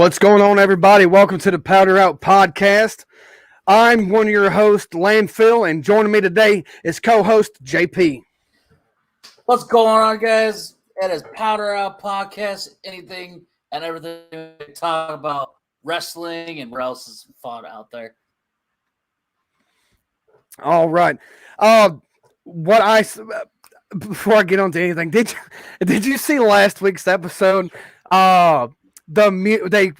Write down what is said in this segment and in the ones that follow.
What's going on, everybody? Welcome to the Powder Out Podcast. I'm one of your hosts, Landfill, and joining me today is co-host JP. What's going on, guys? It is Powder Out Podcast. Anything and everything we talk about wrestling and what else is fun out there. All right. Before I get on to anything, did you see last week's episode? They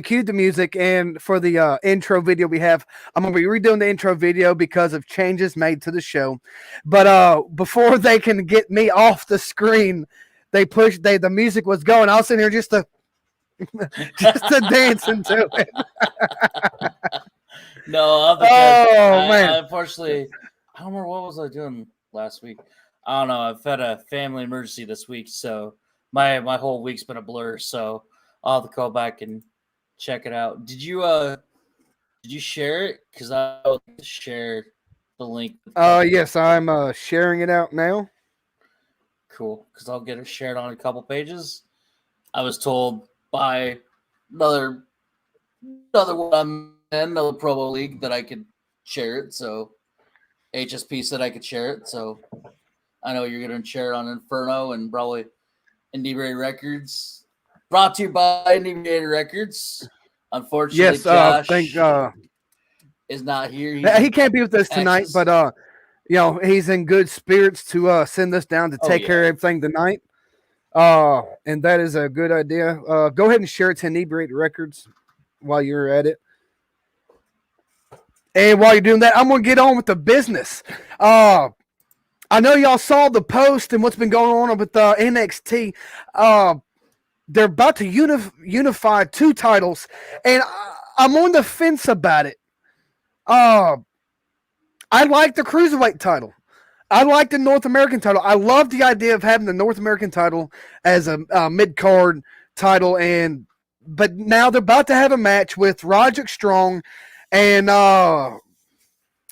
cued the music, and for the intro video we have, I'm gonna be redoing the intro video because of changes made to the show. But before they can get me off the screen, the music was going. I was sitting here just to dance into it. No, man. Unfortunately, I don't remember what was I doing last week. I don't know. I've had a family emergency this week, so my whole week's been a blur. So I'll have to go back and check it out. Did you share it? Because I would like to share the link. Yes, I'm sharing it out now. Cool, because I'll get it shared on a couple pages. I was told by another one, another promo league that I could share it. So HSP said I could share it. So I know you're going to share it on Inferno and probably Inebriated Records. Brought to you by Inebriated Records. Unfortunately, Yes, Josh is not here. He can't be with us tonight, but he's in good spirits to send us down to take care of everything tonight. And that is a good idea. Go ahead and share it to Inebriated Records while you're at it. And while you're doing that, I'm going to get on with the business. I know y'all saw the post and what's been going on with NXT. They're about to unify two titles, and I'm on the fence about it. I like the Cruiserweight title. I like the North American title. I love the idea of having the North American title as a mid-card title, but now they're about to have a match with Roderick Strong and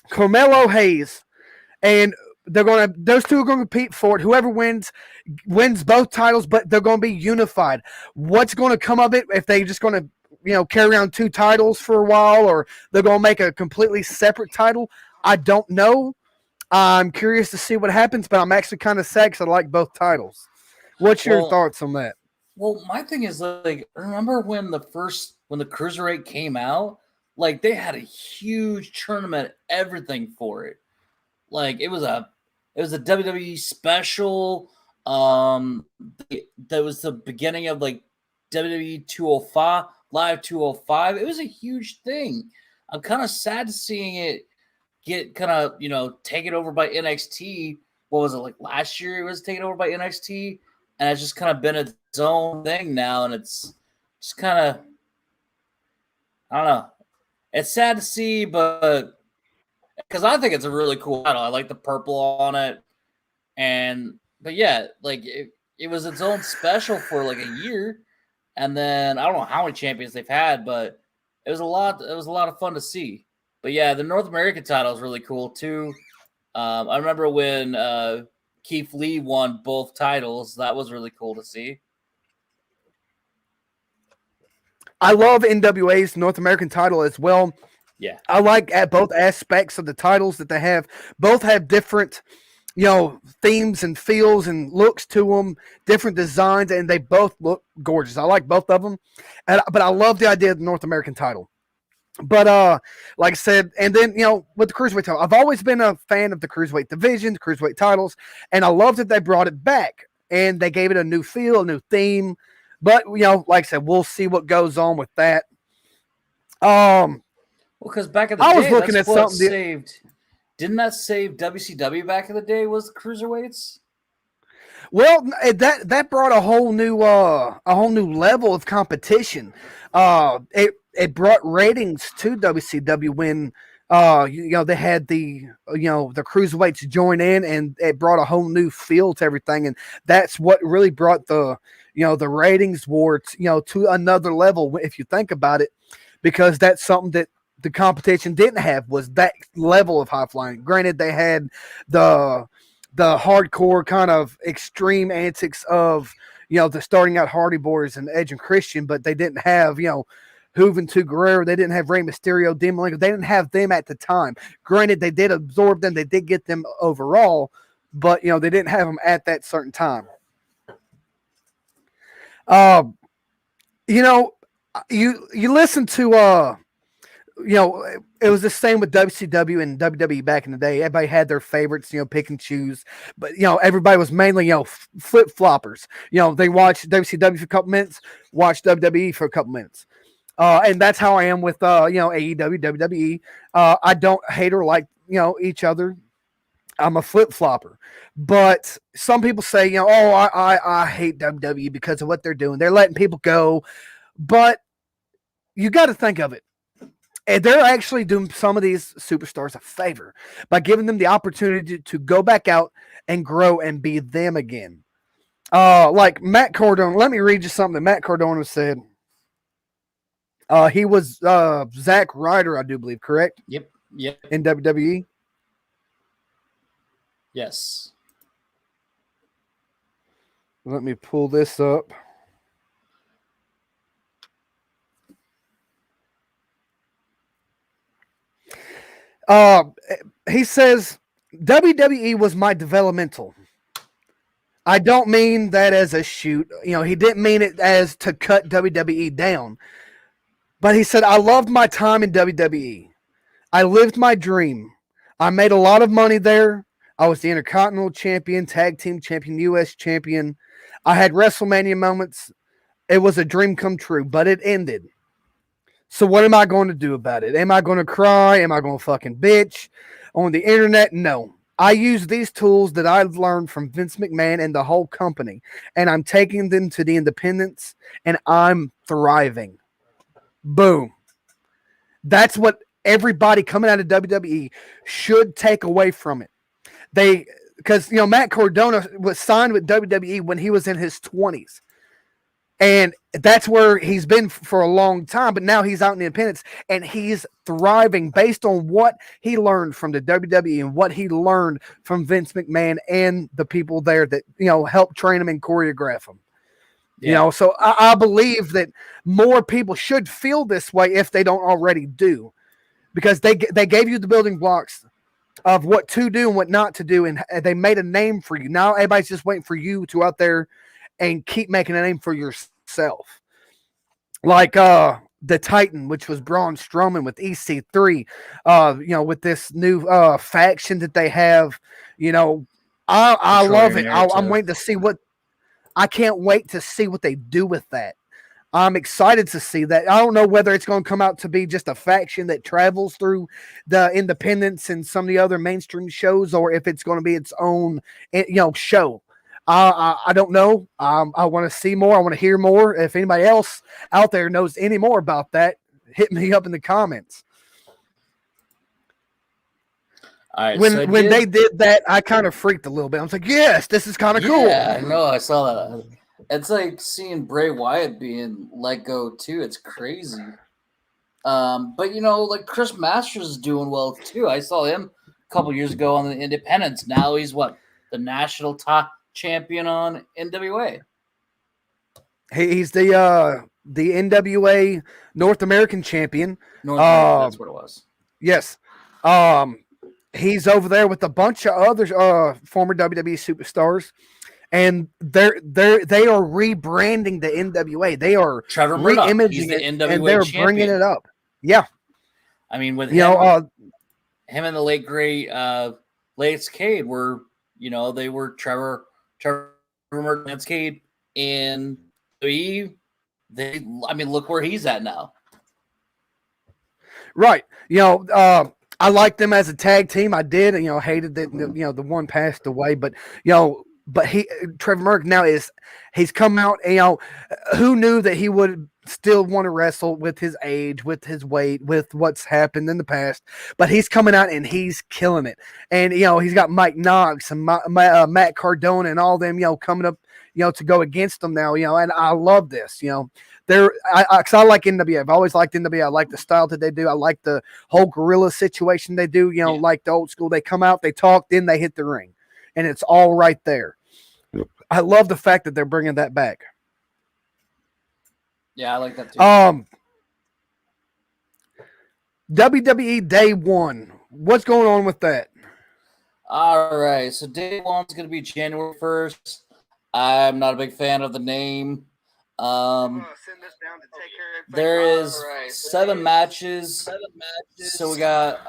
Carmelo Hayes, and those two are going to compete for it. Whoever wins both titles, but they're going to be unified. What's going to come of it if they just going to carry around two titles for a while, or they're going to make a completely separate title? I don't know. I'm curious to see what happens, but I'm actually kind of sad because I like both titles. What's your thoughts on that? Well, my thing is, like, remember when the Cruiserweight came out? Like, they had a huge tournament, everything for it. Like, it was a WWE special. That was the beginning of like WWE 205, Live 205. It was a huge thing. I'm kind of sad to seeing it get kind of, taken over by NXT. What was it, like last year? It was taken over by NXT, and it's just kind of been its own thing now, and it's just kind of, I don't know. It's sad to see, but because I think it's a really cool title. I like the purple on it, but yeah, like it was its own special for like a year, and then I don't know how many champions they've had, but it was a lot. It was a lot of fun to see. But yeah, the North American title is really cool too. I remember when Keith Lee won both titles. That was really cool to see. I love NWA's North American title as well. Yeah, I like at both aspects of the titles that they have. Both have different, themes and feels and looks to them, different designs, and they both look gorgeous. I like both of them, but I love the idea of the North American title. But like I said, and then with the Cruiserweight title, I've always been a fan of the Cruiserweight division, the Cruiserweight titles, and I love that they brought it back and they gave it a new feel, a new theme. But like I said, we'll see what goes on with that. Well, because back in the day, I was looking at something. Didn't that save WCW back in the day? Was the Cruiserweights? Well, that brought a whole new level of competition. It brought ratings to WCW when they had the Cruiserweights join in, and it brought a whole new feel to everything, and that's what really brought the ratings war to another level if you think about it, because that's something that the competition didn't have, was that level of high flying. Granted, they had the hardcore kind of extreme antics of the starting out Hardy Boys and Edge and Christian, but they didn't have, Juventud Guerrero. They didn't have Rey Mysterio, Dean Malenko. They didn't have them at the time. Granted, they did absorb them. They did get them overall, but, they didn't have them at that certain time. You listen to, it was the same with WCW and WWE back in the day. Everybody had their favorites, pick and choose. But, everybody was mainly, flip-floppers. They watched WCW for a couple minutes, watched WWE for a couple minutes. And that's how I am with, AEW, WWE. I don't hate or like, each other. I'm a flip-flopper. But some people say, I hate WWE because of what they're doing. They're letting people go. But you got to think of it. And they're actually doing some of these superstars a favor by giving them the opportunity to go back out and grow and be them again. Like Matt Cardona. Let me read you something that Matt Cardona said. He was Zack Ryder, I do believe, correct? Yep. In WWE? Yes. Let me pull this up. He says, WWE was my developmental. I don't mean that as a shoot. He didn't mean it as to cut WWE down. But he said, I loved my time in WWE. I lived my dream. I made a lot of money there. I was the Intercontinental Champion, Tag Team Champion, U.S. Champion. I had WrestleMania moments. It was a dream come true, but it ended. So what am I going to do about it? Am I going to cry? Am I going to fucking bitch on the internet? No. I use these tools that I've learned from Vince McMahon and the whole company, and I'm taking them to the independents, and I'm thriving. Boom. That's what everybody coming out of WWE should take away from it. Because Matt Cardona was signed with WWE when he was in his 20s. And that's where he's been for a long time, but now he's out in the independents and he's thriving based on what he learned from the WWE and what he learned from Vince McMahon and the people there that, helped train him and choreograph him. Yeah. So I believe that more people should feel this way if they don't already do, because they gave you the building blocks of what to do and what not to do, and they made a name for you. Now everybody's just waiting for you to out there and keep making a name for yourself. Like the Titan, which was Braun Strowman with EC3, with this new faction that they have. I love it. I'm waiting to see I can't wait to see what they do with that. I'm excited to see that. I don't know whether it's going to come out to be just a faction that travels through the independents and some of the other mainstream shows, or if it's going to be its own, show. I don't know. I want to see more. I want to hear more. If anybody else out there knows any more about that, hit me up in the comments. All right, when they did that, I kind of freaked a little bit. I was like, yes, this is kind of cool. Yeah, I know. I saw that. It's like seeing Bray Wyatt being let go too. It's crazy. But like Chris Masters is doing well too. I saw him a couple years ago on the independents. Now he's the national top champion on NWA. He's the NWA North American champion. That's what it was. Yes. He's over there with a bunch of other former WWE superstars, and they are rebranding the NWA. They are Trevor Murdoch, re-imaging the it, NWA and they're champion. bringing it up. Yeah, I mean, with him and the late great Lance Cade were, they were Trevor Murdoch, Lance Cade, and look where he's at now. Right. I liked them as a tag team. I did, hated that the one passed away, but Trevor Murdoch now he's come out, who knew that he would still want to wrestle with his age, with his weight, with what's happened in the past, but he's coming out and he's killing it. And he's got Mike Knox and Matt Cardona and all them coming up to go against them now, and I love this. Because I like NWA. I've always liked NWA. I like the style that they do. I like the whole guerrilla situation they do. Like the old school. They come out, they talk, then they hit the ring, and it's all right there. I love the fact that they're bringing that back. Yeah, I like that too. WWE Day 1. What's going on with that? All right, so Day 1 is going to be January 1st. I'm not a big fan of the name. There is 7 matches. So we got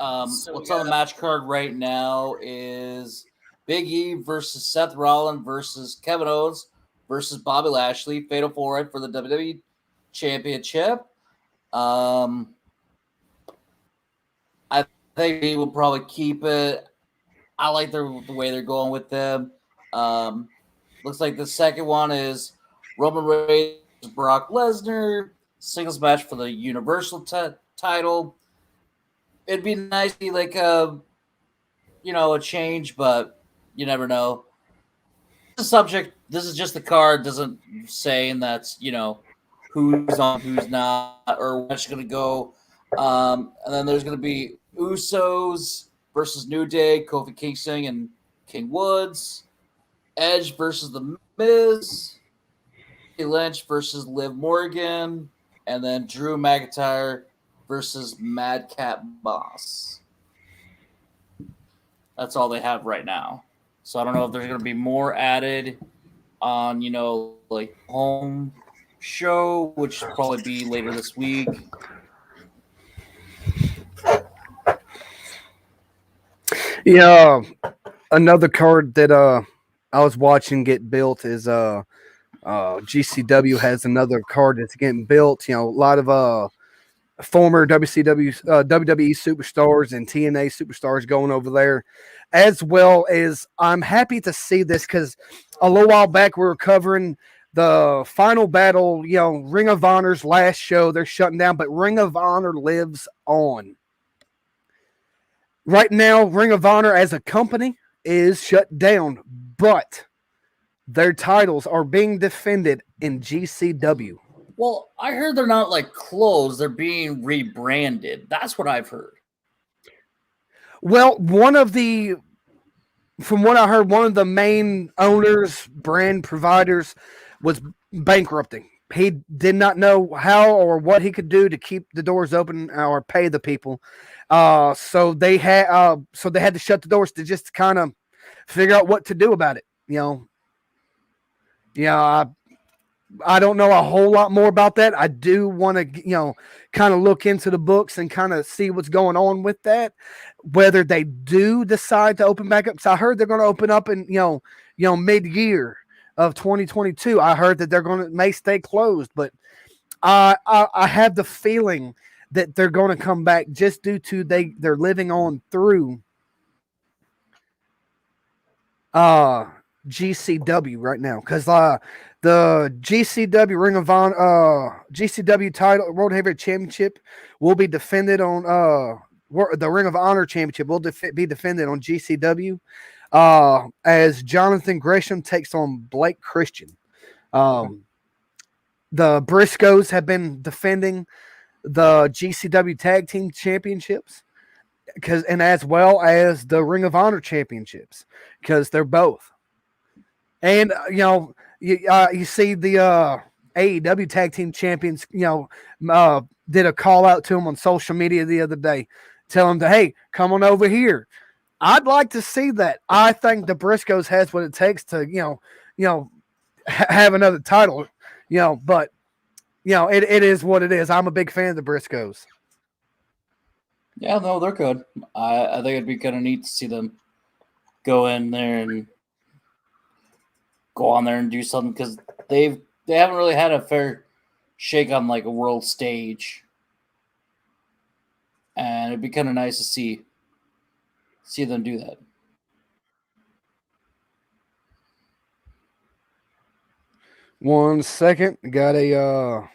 what's on the match card right now is Big E versus Seth Rollins versus Kevin Owens versus Bobby Lashley, Fatal 4-Way for the WWE Championship. I think he will probably keep it. I like the way they're going with them. Looks like the second one is Roman Reigns, Brock Lesnar, singles match for the Universal title. It'd be nice to be like a change, but you never know. The subject. This is just the card. Doesn't say, and that's who's on, who's not, or what's going to go. And then there's going to be Usos versus New Day, Kofi Kingston and King Woods. Edge versus The Miz. Lynch versus Liv Morgan. And then Drew McIntyre versus Madcap Moss. That's all they have right now. So I don't know if there's going to be more added on, like home show, which will probably be later this week. Yeah, another card that I was watching get built is GCW has another card that's getting built. A lot of former WWE superstars and TNA superstars going over there, as well as I'm happy to see this because a little while back we were covering the final battle, Ring of Honor's last show. They're shutting down, but Ring of Honor lives on. Right now, Ring of Honor as a company is shut down, but their titles are being defended in GCW. Well, I heard they're not like closed; they're being rebranded. That's what I've heard. Well, from what I heard, one of the main owners, brand providers, was bankrupting. He did not know how or what he could do to keep the doors open or pay the people. So they had to shut the doors to just kind of figure out what to do about it. I don't know a whole lot more about that. I do want to, kind of look into the books and kind of see what's going on with that. Whether they do decide to open back up, because I heard they're going to open up in, mid-year of 2022. I heard that may stay closed, but I have the feeling that they're going to come back just due to they're living on through GCW right now, because the GCW Ring of Honor GCW title World Heavyweight Championship will be defended on the Ring of Honor Championship will be defended on GCW as Jonathan Gresham takes on Blake Christian. The Briscoes have been defending the GCW Tag Team Championships and as well as the Ring of Honor Championships, because they're both. And you see the AEW Tag Team Champions, did a call out to them on social media the other day, tell them hey, come on over here. I'd like to see that. I think the Briscoes has what it takes to have another title, but it is what it is. I'm a big fan of the Briscoes. Yeah, no, they're good. I think it'd be kind of neat to see them go in there and go on there and do something, because they haven't really had a fair shake on like a world stage, and it'd be kind of nice to see them do that. One second, got a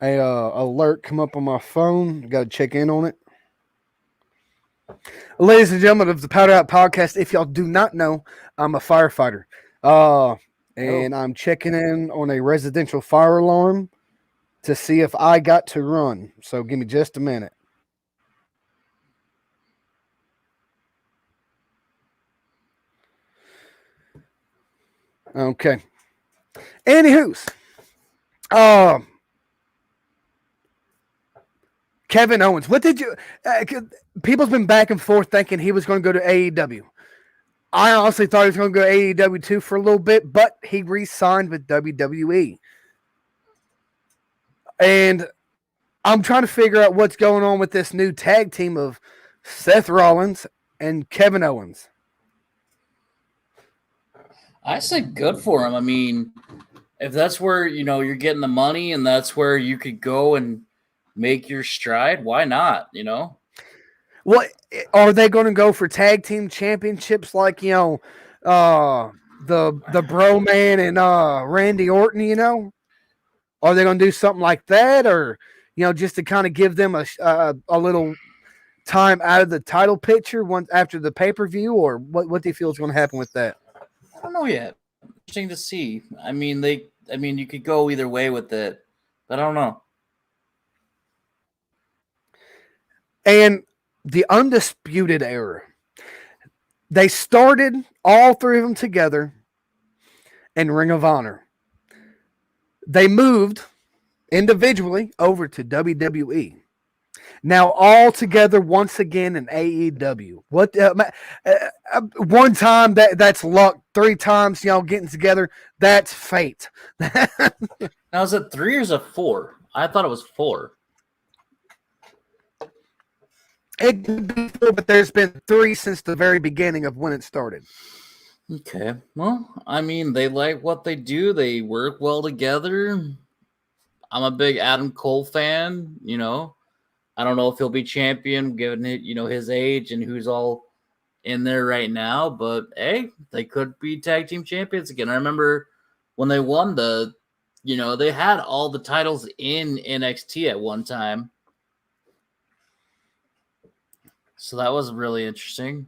alert come up on my phone. Got to check in on it. Ladies and gentlemen of the Powder Out Podcast, if y'all do not know, I'm a firefighter. And I'm checking in on a residential fire alarm to see if I got to run. So give me just a minute. Okay. Anywho's, um, Kevin Owens. What did you? People's been back and forth thinking he was going to go to AEW. I honestly thought he was going to go to AEW too for a little bit, but he re-signed with WWE. And I'm trying to figure out what's going on with this new tag team of Seth Rollins and Kevin Owens. I say good for him. I mean, if that's where, you're getting the money and that's where you could go and make your stride, why not, What are they going to go for tag team championships like, the Bro Man and Randy Orton, Are they going to do something like that, or just to kind of give them a little time out of the title picture once after the pay-per-view, or what do you feel is going to happen with that? I don't know yet. Interesting to see. I mean, you could go either way with it, but I don't know. And the Undisputed Era, they started all three of them together in Ring of Honor. They moved individually over to WWE. Now all together once again in AEW. What one time that's luck. 3 times getting together, that's fate. Now is it 3 or is it 4? I thought it was 4. It could be 4, but there's been 3 since the very beginning of when it started. Okay. Well, I mean, they like what they do. They work well together. I'm a big Adam Cole fan, I don't know if he'll be champion given it, his age and who's all in there right now, but hey, they could be tag team champions again. I remember when they won they had all the titles in NXT at one time. So that was really interesting.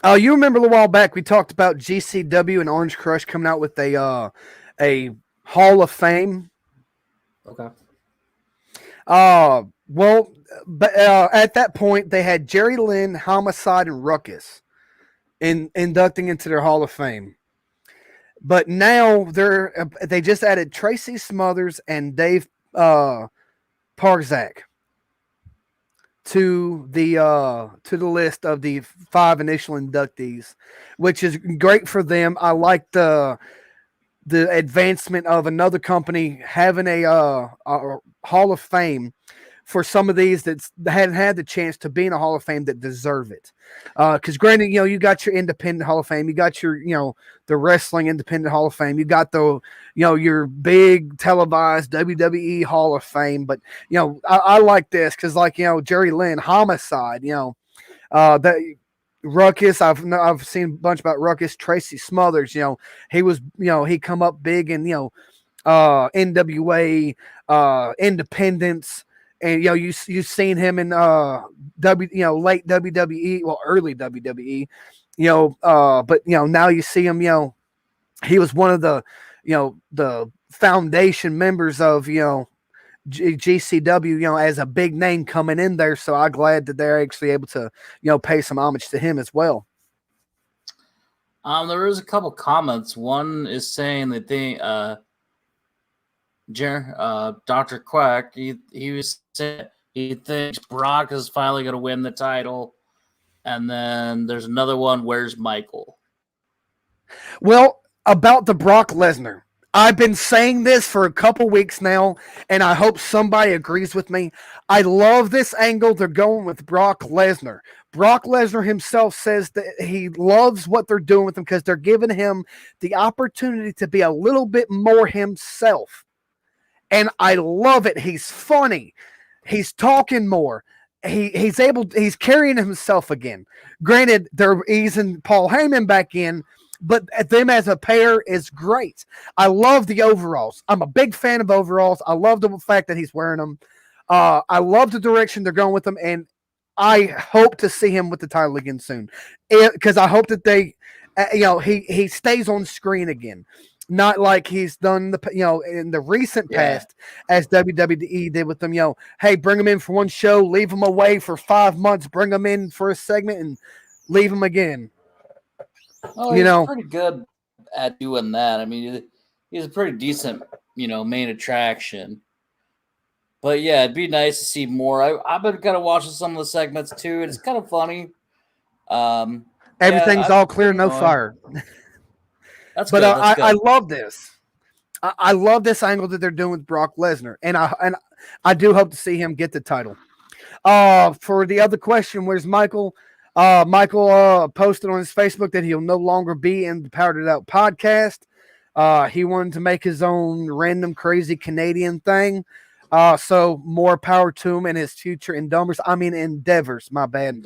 You remember a while back we talked about GCW and Orange Crush coming out with a Hall of Fame. Okay. Well, but at that point they had Jerry Lynn, Homicide, and Ruckus inducting into their Hall of Fame. But now they just added Tracy Smothers and Dave Parzak to the list of the 5 initial inductees, which is great for them. I like the advancement of another company having a Hall of Fame for some of these that hadn't had the chance to be in a Hall of Fame that deserve it. Because granted, you got your independent Hall of Fame, you got your, the wrestling independent Hall of Fame, you got the, your big televised WWE Hall of Fame. But, I like this because, like, Jerry Lynn, Homicide, that Ruckus, I've seen a bunch about Ruckus. Tracy Smothers, he was, he come up big in, NWA, Independence. And you've seen him in late WWE, well, early WWE, but now you see him, he was one of the the foundation members of GCW, as a big name coming in there. So I'm glad that they're actually able to pay some homage to him as well. There was a couple comments. One is saying that they Dr. Quack, he was saying he thinks Brock is finally going to win the title. And then there's another one, where's Michael? Well, about the Brock Lesnar, I've been saying this for a couple weeks now, and I hope somebody agrees with me. I love this angle they're going with Brock Lesnar. Brock Lesnar himself says that he loves what they're doing with him because they're giving him the opportunity to be a little bit more himself. And I love it. He's funny. He's talking more. He's carrying himself again. Granted, they're easing Paul Heyman back in, but them as a pair is great. I love the overalls. I'm a big fan of overalls. I love the fact that he's wearing them. I love the direction they're going with them, and I hope to see him with the title again soon. Because I hope that they, he stays on screen again. Not like he's done in the recent past as WWE did with them. Hey, bring him in for one show, leave him away for 5 months, bring him in for a segment, and leave him again. Oh, You he's know, pretty good at doing that. I mean, he's a pretty decent, main attraction. But yeah, it'd be nice to see more. I've been kind of watching some of the segments too, and it's kind of funny. Yeah, everything's I've all clear, been no enjoying. fire. That's But good. That's I good. love this. I love this angle that they're doing with Brock Lesnar, and I do hope to see him get the title. For the other question, where's Michael? Michael posted on his Facebook that he'll no longer be in the Powdered It Out podcast. He wanted to make his own random crazy Canadian thing. So more power to him in his future endeavors. My bad.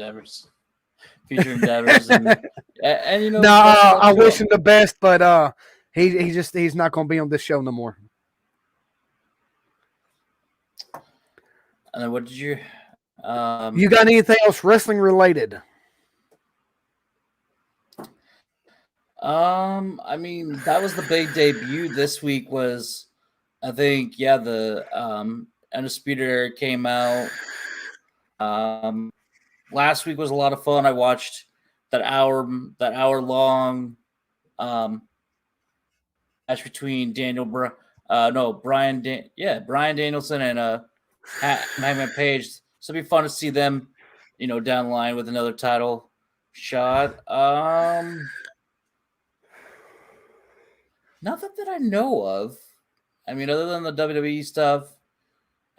Future endeavors, and No, best of luck I to wish him. him the best, but he's not going to be on this show no more. And then what did you? You got anything else wrestling related? I mean, that was the big debut this week. Was I think the Undisputed Era came out. Last week was a lot of fun. I watched that hour long match between Brian Danielson and Hangman Page. So it'd be fun to see them, down the line with another title shot. Nothing that I know of. I mean, other than the WWE stuff,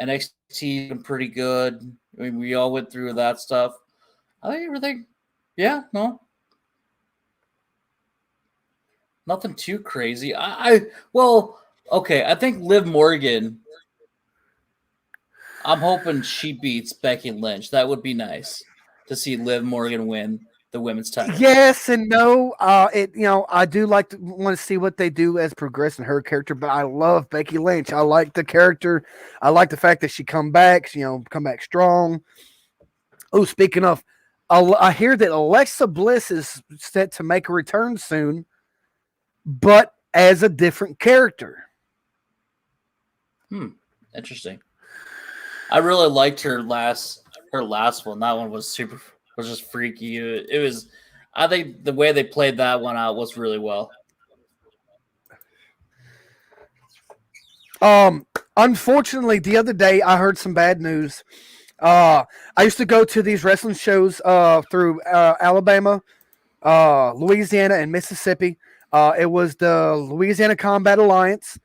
NXT been pretty good. I mean, we all went through that stuff. I think everything. Yeah, no. Nothing too crazy. Okay. I think Liv Morgan. I'm hoping she beats Becky Lynch. That would be nice to see Liv Morgan win the women's title. Yes and no. I do want to see what they do as progress in her character, but I love Becky Lynch. I like the character. I like the fact that she come back strong. Oh, speaking of, I hear that Alexa Bliss is set to make a return soon, but as a different character. Interesting. I really liked her last one. That one was just freaky. It was. I think the way they played that one out was really well. Unfortunately, the other day I heard some bad news. I used to go to these wrestling shows through Alabama, Louisiana, and Mississippi. It was the Louisiana Combat Alliance,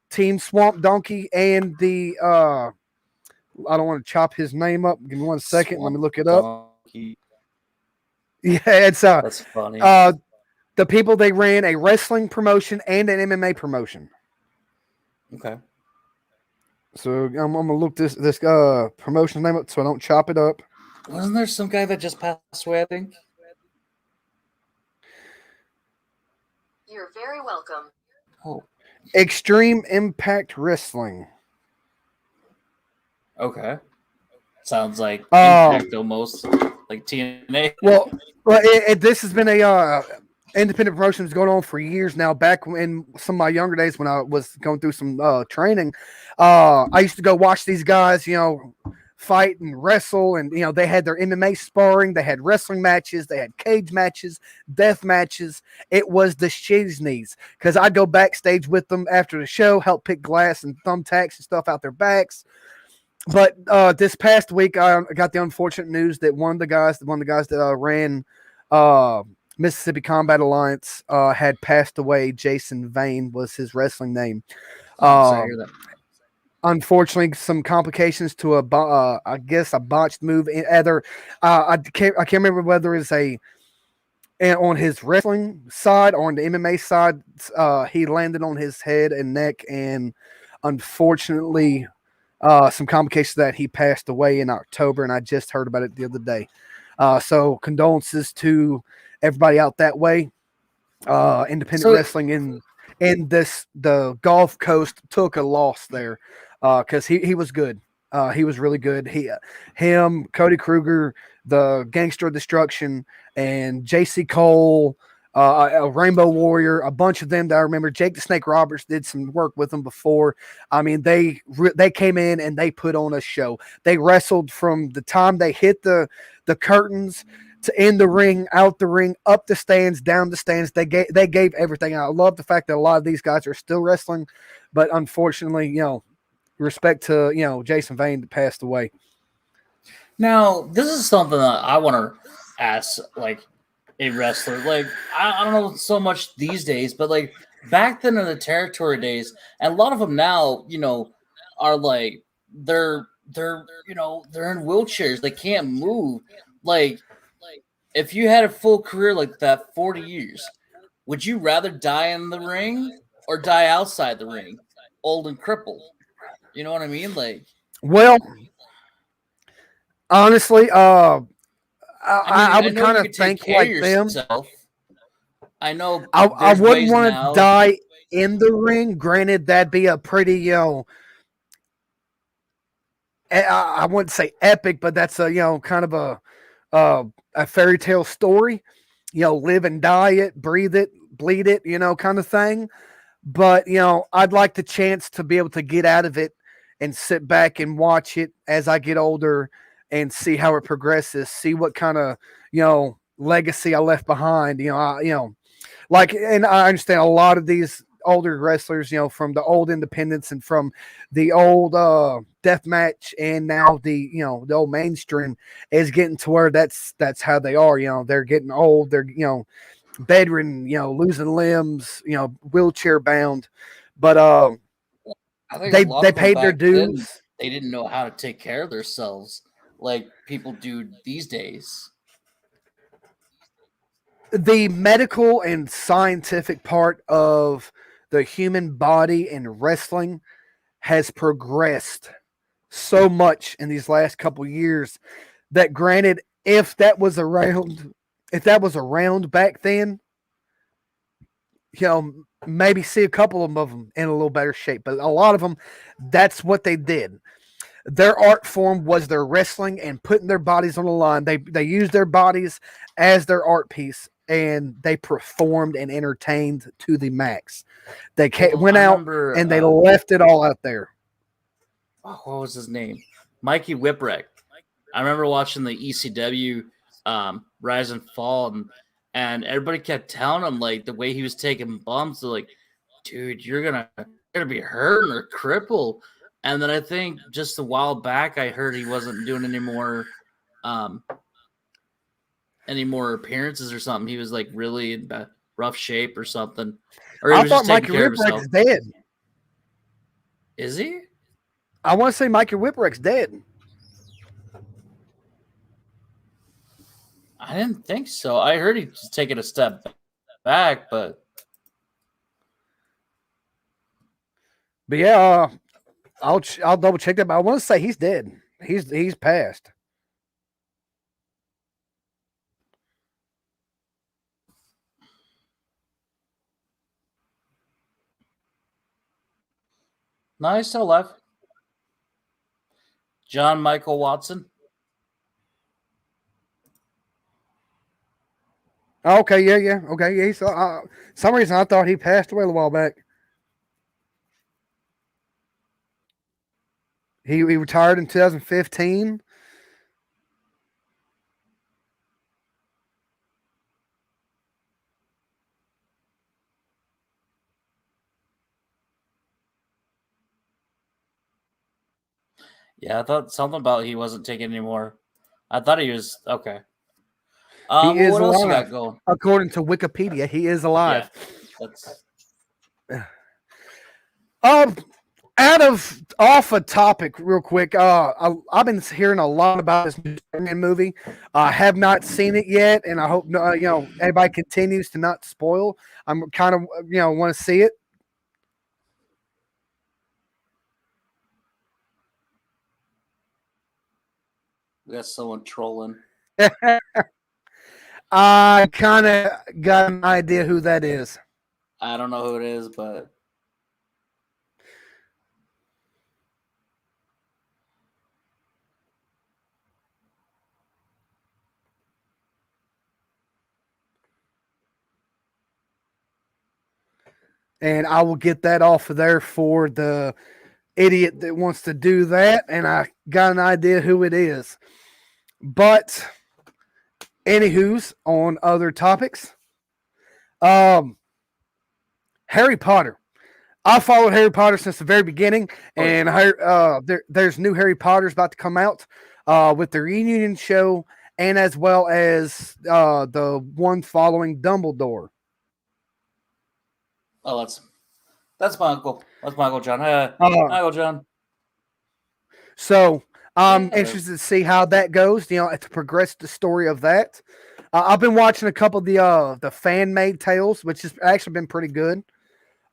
Team Swamp Donkey, and the I don't want to chop his name up. Give me 1 second. Let me look it up. Donkey. Yeah, it's That's funny. The people, they ran a wrestling promotion and an MMA promotion. Okay. So I'm gonna look this promotion name up so I don't chop it up. Wasn't there some guy that just passed away? I think. You're very welcome. Oh. Extreme Impact Wrestling. Okay. Sounds like Impact almost, like TNA. Well, this has been a independent promotion that's going on for years now. Back in some of my younger days when I was going through some training, I used to go watch these guys, fight and wrestle, and they had their MMA sparring, they had wrestling matches, they had cage matches, death matches. It was the shiznies because I'd go backstage with them after the show, help pick glass and thumbtacks and stuff out their backs. But this past week, I got the unfortunate news that one of the guys that ran Mississippi Combat Alliance had passed away. Jason Vane was his wrestling name. Sorry to hear that. Unfortunately, some complications to a botched move. Either I can't remember whether it's on his wrestling side or on the MMA side. He landed on his head and neck, and unfortunately, some complications that he passed away in October. And I just heard about it the other day. So condolences to everybody out that way. Independent wrestling in the Gulf Coast took a loss there because he was good. He was really good. Him, Cody Kruger, the Gangster of Destruction, and J.C. Cole, a Rainbow Warrior, a bunch of them that I remember. Jake the Snake Roberts did some work with them before. I mean, they came in and they put on a show. They wrestled from the time they hit the curtains to in the ring, out the ring, up the stands, down the stands. They gave everything. I love the fact that a lot of these guys are still wrestling, but unfortunately, respect to Jason Vane that passed away. Now, this is something that I want to ask, like a wrestler. Like I don't know so much these days, but like back then in the territory days, and a lot of them now, are like they're they're in wheelchairs. They can't move. Like if you had a full career like that, 40 years, would you rather die in the ring or die outside the ring, old and crippled? You know what I mean? Like, well, honestly, I would know kind you of could take think care like of them. yourself. I know I there's wouldn't ways want now. to die in the ring. Granted, that'd be a pretty, I wouldn't say epic, but that's a, kind of a fairy tale story. Live and die it, breathe it, bleed it, kind of thing. But, I'd like the chance to be able to get out of it and sit back and watch it as I get older and see how it progresses, see what kind of, legacy I left behind. Like, and I understand a lot of these older wrestlers, from the old independents and from the old death match, and now the old mainstream is getting to where that's how they are. They're getting old. They're bedridden, losing limbs, wheelchair bound. But I think a they lot of them paid their back then, dues. they didn't know how to take care of themselves like people do these days. The medical and scientific part of the human body and wrestling has progressed so much in these last couple years that, granted, if that was around back then, maybe see a couple of them in a little better shape, but a lot of them, that's what they did. Their art form was their wrestling and putting their bodies on the line. They used their bodies as their art piece, and they performed and entertained to the max. They went out and they left it all out there. What was his name? Mikey Whipwreck. I remember watching the ECW Rise and Fall, and everybody kept telling him like the way he was taking bumps. They're like, dude, you're gonna be hurting or crippled. And then I think just a while back, I heard he wasn't doing any more appearances or something. He was like really in rough shape or something. Or he was just taking care of himself. Whipwreck's dead. Is he? I want to say Mikey Whipwreck's dead. I didn't think so. I heard he's taking a step back, but yeah, I'll double check that. But I want to say he's dead. He's passed. no, he's still alive. John Michael Watson. Okay, yeah. Okay, yeah. So, some reason I thought he passed away a while back. He retired in 2015. Yeah, I thought something about he wasn't taking any more. I thought he was okay. He is what alive. else you got going? According to Wikipedia, he is alive. Yeah, that's off a topic real quick. I've been hearing a lot about this new Spider-Man movie. I have not seen it yet, and I hope everybody continues to not spoil. I'm kind of want to see it. we got someone trolling. I kind of got an idea who that is. I don't know who it is, but and I will get that off of there for the idiot that wants to do that, and I got an idea who it is. But Anywho's on other topics. Harry Potter. I followed Harry Potter since the very beginning, and there's new Harry Potters about to come out with the reunion show, and as well as the one following Dumbledore. Oh, that's my uncle. That's my Uncle John. Hi, Uncle John. So I'm interested to see how that goes. You know, to progress the story of that. I've been watching a couple of the fan made tales, which has actually been pretty good.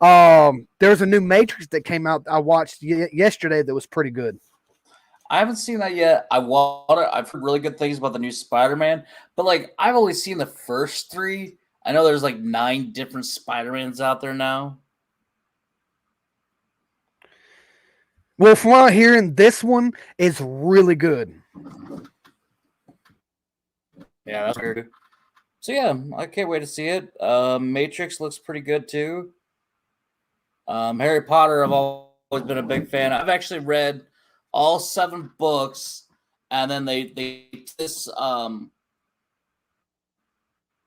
There's a new Matrix that came out. I watched yesterday that was pretty good. I haven't seen that yet. I've heard really good things about the new Spider-Man, but like I've only seen the first 3. I know there's like 9 different Spider-Mans out there now. Well, from what I'm hearing, this one is really good. Yeah, that's good. So yeah, I can't wait to see it. Matrix looks pretty good too. Harry Potter, I've always been a big fan. I've actually read all 7 books, and then they this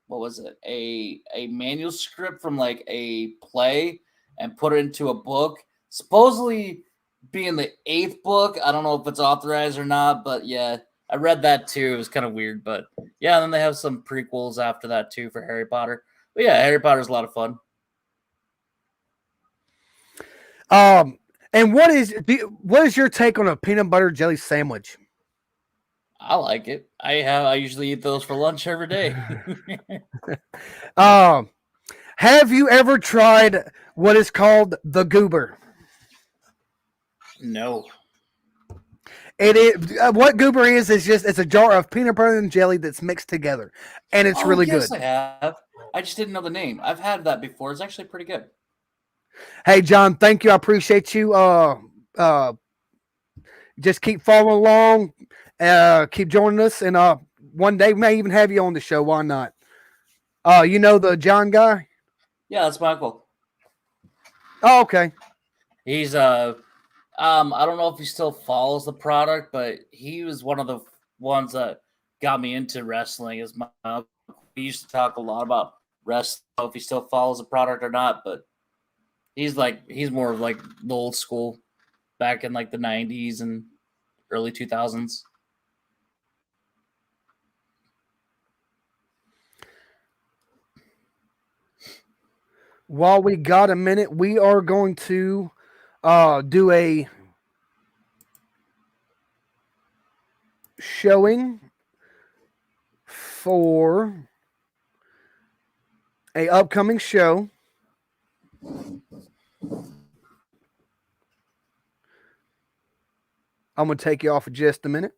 what was it, a manuscript from like a play and put it into a book, supposedly being the 8th book. I don't know if it's authorized or not, but yeah, I read that too. It was kind of weird, but yeah, and then they have some prequels after that too for Harry Potter. But yeah, Harry Potter's a lot of fun. And what is your take on a peanut butter jelly sandwich? I like it. I usually eat those for lunch every day. Have you ever tried what is called the goober? No. It is what goober is just it's a jar of peanut butter and jelly that's mixed together, and it's really yes, good. I have. I just didn't know the name. I've had that before. It's actually pretty good. Hey, John, thank you. I appreciate you. Just keep following along. Keep joining us, and one day we may even have you on the show. Why not? You know the John guy? Yeah, that's Michael. Oh, okay. He's I don't know if he still follows the product, but he was one of the ones that got me into wrestling. As my uncle. We used to talk a lot about wrestling, if he still follows the product or not, but he's more of like the old school back in like the 90s and early 2000s. While we got a minute, we are going to do a showing for a upcoming show. I'm going to take you off for just a minute.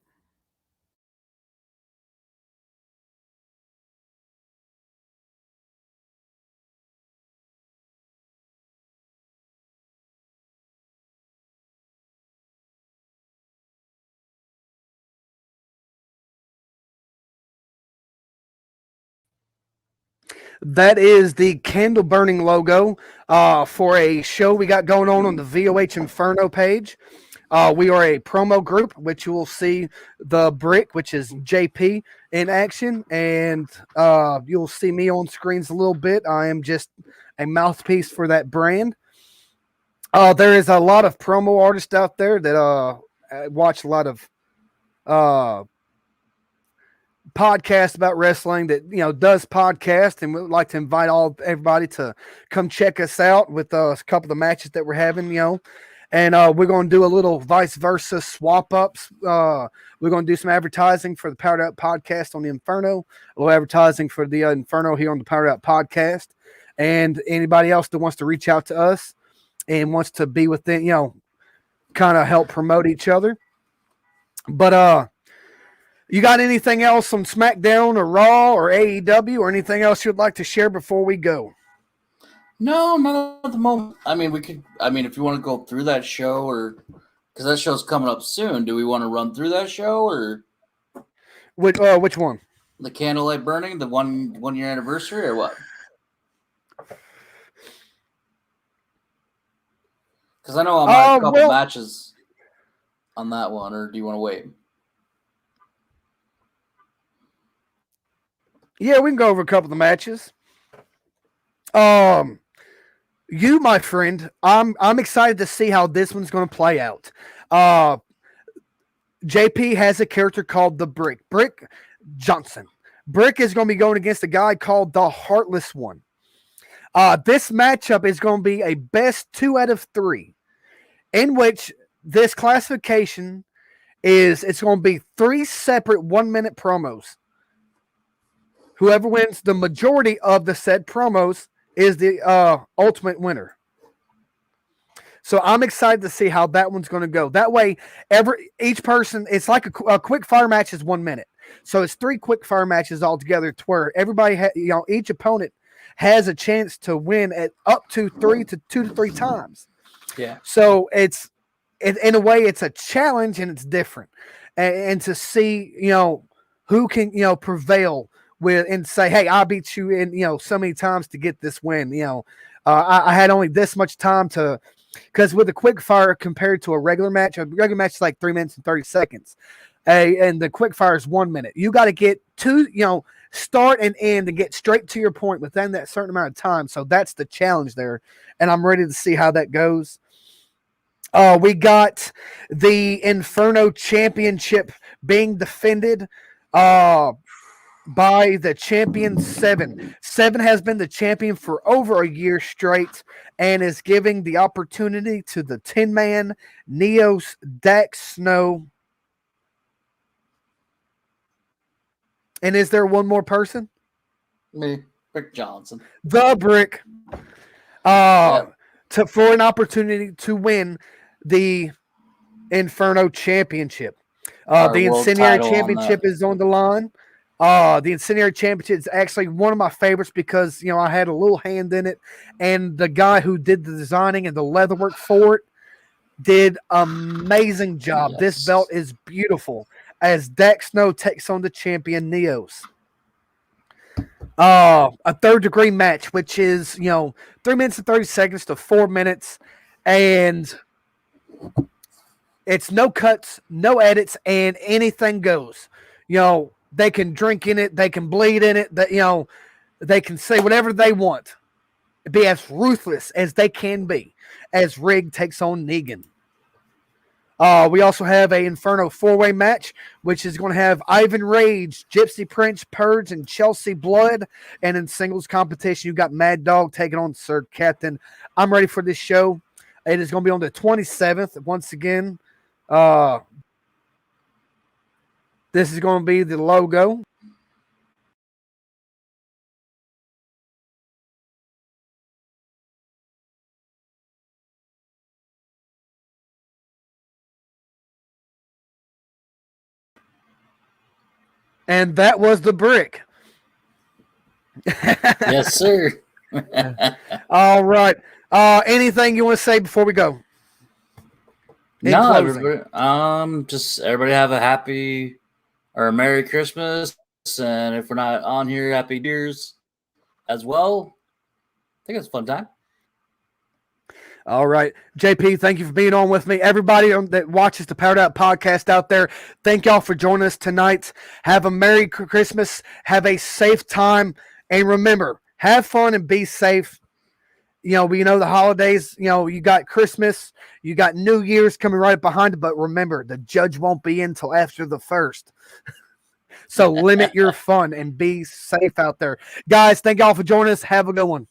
That is the candle burning logo for a show we got going on the VOH Inferno page. We are a promo group, which you will see the brick, which is JP, in action, and you'll see me on screens a little bit. I am just a mouthpiece for that brand. There is a lot of promo artists out there that watch a lot of podcast about wrestling that does podcast, and we'd like to invite everybody to come check us out with a couple of the matches that we're having, and we're going to do a little vice versa swap ups. We're going to do some advertising for the Powered Up podcast on the Inferno, a little advertising for the Inferno here on the Powered Up podcast, and anybody else that wants to reach out to us and wants to be within, kind of help promote each other. But you got anything else on SmackDown or Raw or AEW or anything else you'd like to share before we go? No, not at the moment. I mean, if you want to go through that show, or because that show's coming up soon, do we want to run through that show, or which one? The Candlelight Burning, the 1 year anniversary, or what? Because I know I'm on a couple matches on that one, or do you want to wait? Yeah, we can go over a couple of the matches. You, my friend, I'm excited to see how this one's going to play out. JP has a character called the Brick Johnson. Brick is going to be going against a guy called the Heartless One. This matchup is going to be a best 2 out of 3, in which this classification it's going to be 3 separate 1-minute promos. Whoever wins the majority of the said promos is the ultimate winner. So I'm excited to see how that one's going to go. That way, each person, it's like a quick fire match is 1 minute. So it's 3 quick fire matches altogether, to where everybody, each opponent has a chance to win at up to 2 to 3 times. Yeah. So in a way, it's a challenge and it's different, and to see who can prevail with and say, hey, I beat you in so many times to get this win. I had only this much time to. Because with a quick fire compared to a regular match is like 3 minutes and 30 seconds. And the quick fire is 1 minute. You got to get to, start and end and get straight to your point within that certain amount of time. So that's the challenge there. And I'm ready to see how that goes. We got the Inferno Championship being defended by the champion 7. 7 has been the champion for over a year straight and is giving the opportunity to the 10-man Neos Dax Snow. And is there one more person? Me, Brick Johnson. The Brick. For an opportunity to win the Inferno Championship. The Incendiary Championship is on the line. The Incendiary Championship is actually one of my favorites because, I had a little hand in it, and the guy who did the designing and the leatherwork for it did amazing job. Yes. This belt is beautiful as Dax Snow takes on the champion Neos. A third degree match, which is, 3 minutes and 30 seconds to 4 minutes, and it's no cuts, no edits, and anything goes. They can drink in it. They can bleed in it. That they can say whatever they want. Be as ruthless as they can be. As Rig takes on Negan. We also have a Inferno 4-way match, which is going to have Ivan Rage, Gypsy Prince, Purge, and Chelsea Blood. And in singles competition, you got Mad Dog taking on Sir Captain. I'm ready for this show. It is going to be on the 27th. Once again, this is going to be the logo. And that was the Brick. Yes, sir. All right. Anything you want to say before we go? No, everybody, just everybody have a happy or a Merry Christmas, and if we're not on here, Happy New Year's as well. I think it's a fun time. All right. JP, thank you for being on with me. Everybody that watches the Powered Out podcast out there, thank y'all for joining us tonight. Have a Merry Christmas. Have a safe time. And remember, have fun and be safe. We know the holidays, you got Christmas, you got New Year's coming right behind it, but remember, the judge won't be in until after the 1st. So limit your fun and be safe out there. Guys, thank y'all for joining us. Have a good one.